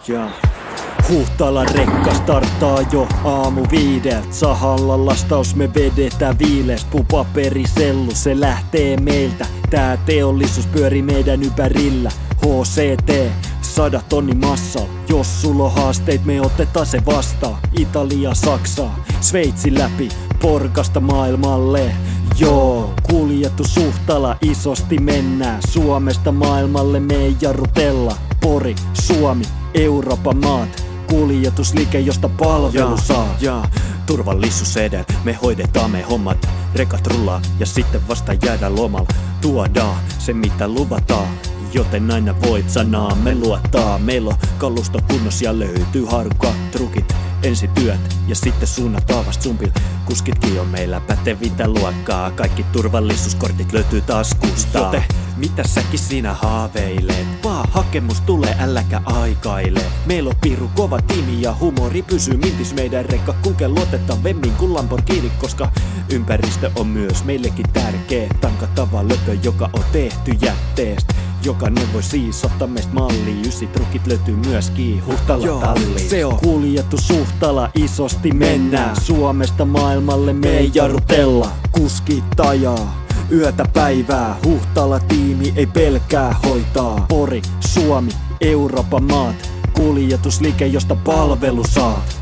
Ja Huhtalan rekka starttaa jo aamu 5. Sahalla lastaus me vedetään viiles. Paperisellu se lähtee meiltä. Tää teollisuus pyörii meidän ympärillä. HCT 100 tonni massalla. Jos sulla on haasteit, me otetaan se vastaan. Italia, Saksaa, Sveitsi läpi Porkasta maailmalle. Joo, kuljetus Huhtala isosti mennään. Suomesta maailmalle me ei jarrutella. Pori, Suomi, Euroopan maat. Kuljetusliike, josta palvelu saa. Turvallisuus edellä, me hoidetaan me hommat. Rekat rullaa ja sitten vasta jäädään lomalla. Tuodaan se mitä luvataan, joten aina voit sanaamme luottaa. Meillä on kalusto kunnos ja löytyy harukka trukit. Ensityöt ja sitten suunnataan vast sumpil. Kuskitkin on meillä pätevintä luokkaa. Kaikki turvallisuuskortit löytyy taskusta. Joten mitä säkin siinä haaveilet? Vaan hakemus tulee, älläkä aikaile. Meillä on piru kova tiimi ja humori pysyy mintis. Meidän rekka kulkee luotettavemmin kuin Lamborghini, koska ympäristö on myös meillekin tärkeä. Tankatava löpö, joka on tehty jätteestä. Jokainen voi siis ottaa meistä mallia. 9 trukit löytyy myöskin Huhtala tallista. Se on kuljetus Huhtala isosti mennään. Suomesta maailmalle me ei jarrutella. Kuskit ajaa yötä päivää. Huhtala tiimi ei pelkää hoitaa. Pori, Suomi, Euroopan maat. Kuljetusliike, josta palvelu saat.